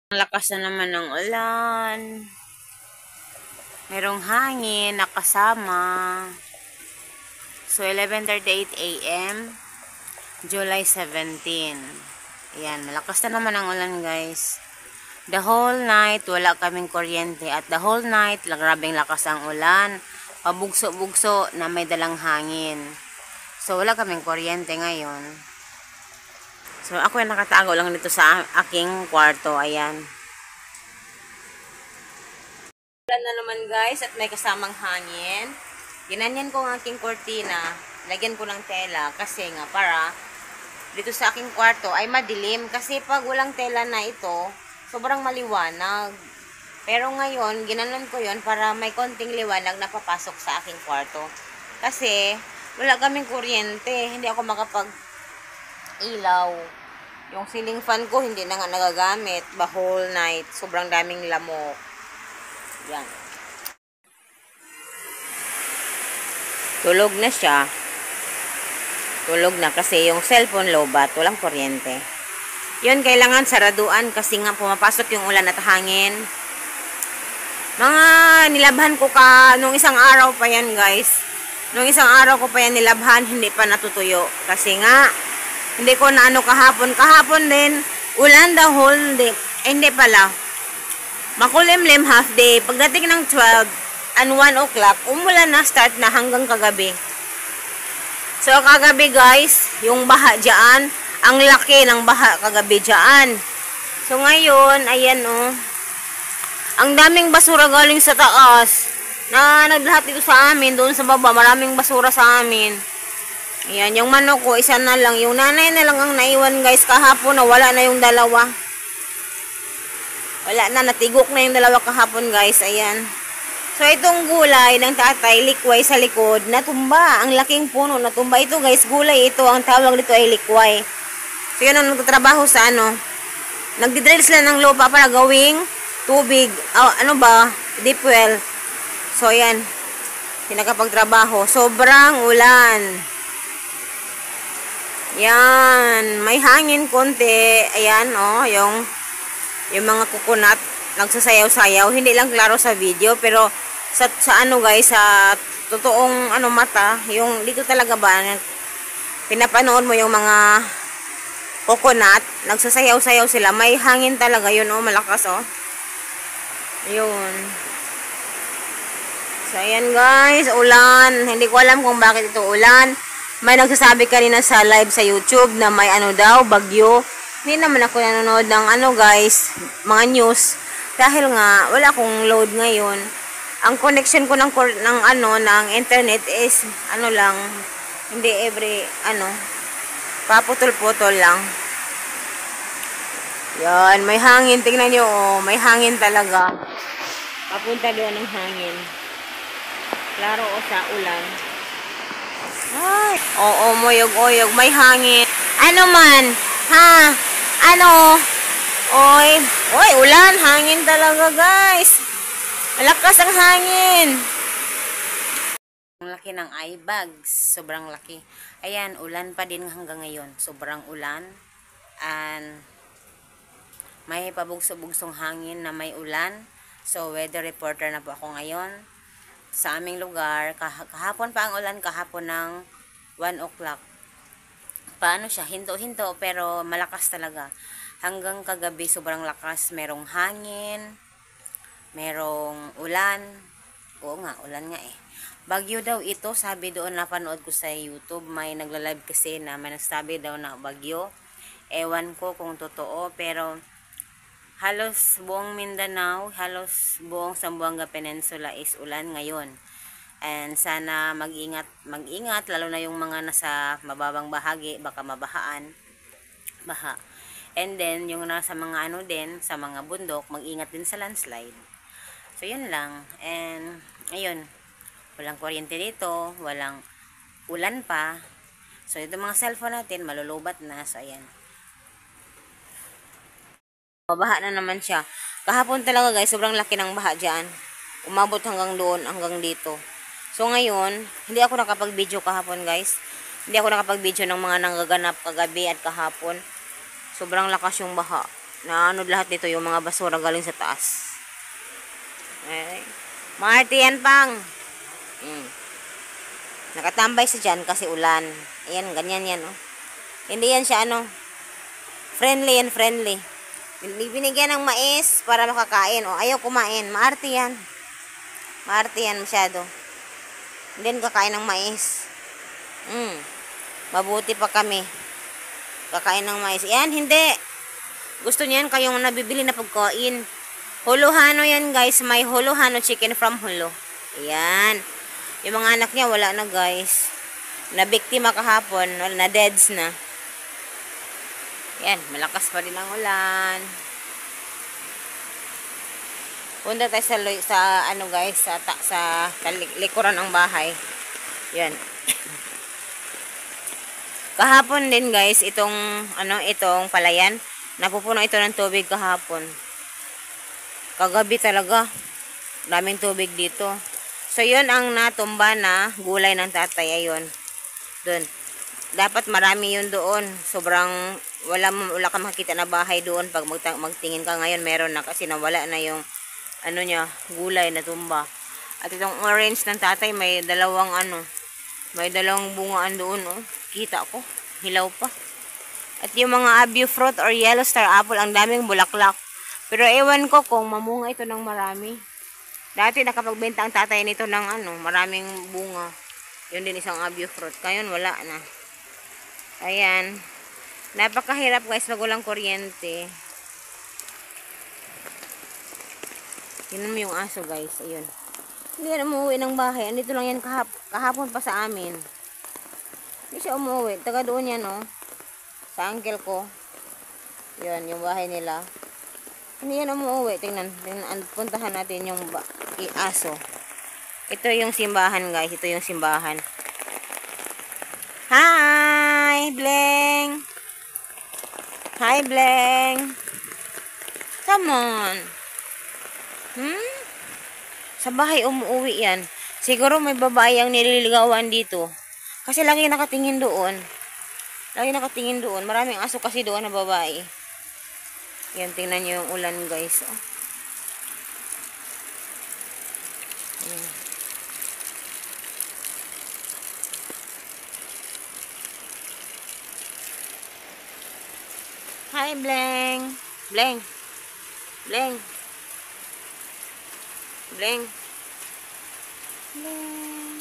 Ang lakas na naman ng ulan. Merong hangin nakasama. So, 11:38 a.m. July 17. Ayan, malakas na naman ang ulan, guys. The whole night, wala kaming kuryente. At the whole night, grabing lakas ang ulan. Pabugso-bugso na may dalang hangin. So, wala kaming kuryente ngayon. So, ako yung nakatago lang dito sa aking kwarto. Ayan. Ulan na naman, guys, at may kasamang hangin. Ginanyan ko ang aking kortina. Lagyan ko ng tela kasi nga para dito sa aking kwarto ay madilim. Kasi pag walang tela na ito, sobrang maliwanag. Pero ngayon, ginanon ko yon para may konting liwanag na papasok sa aking kwarto. Kasi wala kaming kuryente. Hindi ako makapag-ilaw. Yung ceiling fan ko hindi na nga nagagamit. The whole night. Sobrang daming lamok. Yan. Tulog na siya. Tulog na kasi yung cellphone lobat. Walang kuryente. Yun, kailangan saraduan kasi nga pumapasok yung ulan at hangin. Mga nilabhan ko nung isang araw pa yan, guys. Nung isang araw ko pa yan nilabhan, hindi pa natutuyo. Kasi nga, hindi ko na kahapon. Kahapon din, ulan the whole day. Hindi pala. Makulimlim half day. Pagdating ng 12 and 1 o'clock, umulan na, start na hanggang kagabi. So, kagabi, guys, yung baha dyan, ang laki ng baha kagabi dyan. So, ngayon, ayan, oh. Ang daming basura galing sa taas. Na naglahat dito sa amin, doon sa baba, maraming basura sa amin. Ayan, yung manok ko, isa na lang. Yung nanay na lang ang naiwan, guys, kahapon na wala na yung dalawa. Wala na, natigok na yung dalawa kahapon, guys. Ayan. So, itong gulay ng tatay, likway sa likod, natumba. Ang laking puno, natumba. Ito, guys, gulay ito. Ang tawag dito ay likway. So, yun ang nagtatrabaho sa nagdidrill sila ng lupa para gawing tubig. Deep well. So, ayan. Pinakapagtrabaho. Sobrang ulan. Yan. May hangin konti. Ayan, oh, yung mga coconut nagsasayaw-sayaw. Hindi lang klaro sa video, pero sa guys, sa totoong mata, yung dito talaga ba pinapanood mo yung mga coconut, nagsasayaw-sayaw sila. May hangin talaga yun, oh, malakas, oh. Ayun. So, ayan, guys, ulan. Hindi ko alam kung bakit ito ulan. May nagsasabi kanina sa live sa YouTube na may bagyo. Hindi naman ako nanonood ng guys, mga news. Dahil nga, wala akong load ngayon. Ang connection ko ng internet is, lang, hindi every, paputol-putol lang. Yan, may hangin. Tingnan nyo, oh, may hangin talaga. Papunta doon ng hangin. Klaro, o sa ulan. Ay, oo, moyog-oyog, may hangin. Ano man? Ha? Oy, ulan, hangin talaga, guys. Malakas ang hangin. Ang laki ng eye bags, sobrang laki. Ayan, ulan pa din hanggang ngayon. Sobrang ulan. And may pabugso-bugsong hangin na may ulan. So, weather reporter na po ako ngayon. Sa aming lugar, kahapon pa ang ulan, kahapon ng 1 o'clock. Paano siya? Hinto-hinto, pero malakas talaga. Hanggang kagabi, sobrang lakas. Merong hangin, merong ulan. Oo nga, ulan nga eh. Bagyo daw ito, sabi doon, napanood ko sa YouTube. May nagla-live kasi na may nagsabi daw na bagyo. Ewan ko kung totoo, pero halos buong Mindanao, halos buong Zamboanga Peninsula is ulan ngayon. And sana mag-ingat, lalo na yung mga nasa mababang bahagi, baka baha. And then, yung nasa mga sa mga bundok, mag-ingat din sa landslide. So, yun lang. And, ayun, walang kuryente dito, walang ulan pa. So, ito mga cellphone natin, malulubat na. So, ayan. Baha na naman siya. Kahapon talaga, guys, sobrang laki ng baha dyan. Umabot hanggang doon, hanggang dito. So, ngayon, hindi ako nakapag-video kahapon, guys. Hindi ako nakapag-video ng mga nanggaganap kagabi at kahapon. Sobrang lakas yung baha. Na ano lahat dito, yung mga basura galing sa taas. Okay. Marty yan pang. Nakatambay siya dyan kasi ulan. Ayan, ganyan yan, oh. Hindi yan siya, ano, friendly yan, friendly. Binigyan ng mais para makakain. O, ayaw kumain. Maarte yan. Maarte yan masyado. Hindi yan kakain ng mais. Mabuti pa kami. Kakain ng mais. Yan, hindi. Gusto niyan kayong nabibili na pagkain. Huluhano yan, guys. May huluhano chicken from Hulo. Ayan. Yung mga anak niya, wala na, guys. Nabiktima kahapon. Wala na, deads na. Yan, malakas pa rin ang ulan. Punta tayo sa ano, guys, sa likuran ng bahay. Yan. Kahapon din, guys, itong palayan, napupuno ito ng tubig kahapon. Kagabi talaga, daming tubig dito. So, yun ang natumba na gulay ng tatay. Ayun. Doon. Dapat marami yun doon. Sobrang, wala ka makikita na bahay doon. Pag magtingin ka ngayon, meron na. Kasi nawala na yung, ano niya, gulay na tumba. At itong orange ng tatay, may dalawang bungaan doon, oh. Kita ko. Hilaw pa. At yung mga abu fruit or yellow star apple, ang daming bulaklak. Pero ewan ko kung mamunga ito ng marami. Dati nakapagbenta ang tatay nito ng maraming bunga. Yun din isang abu fruit. Ngayon wala na. Ayan. Napakahirap, guys, pag walang kuryente. Tingnan mo yung aso, guys. Ayun. Hindi yan umuwi ng bahay. Andito lang yan kahapon pa sa amin. Hindi siya umuwi. Taga doon yan, oh. Sa uncle ko. Yun, yung bahay nila. Hindi yan umuwi. Tingnan. Puntahan natin yung aso. Ito yung simbahan, guys. Ito yung simbahan. Hi, Bleng. Hi, Bleng. Come on. Sa bahay umuwi yan. Siguro may babae ang nililigawan dito. Kasi lagi nakatingin doon. Lagi nakatingin doon. Maraming aso kasi doon na babae. Yan, tingnan nyo yung ulan, guys. Oh. Yan. Hi, Bleng. Bleng. Bleng. Bleng. Bleng.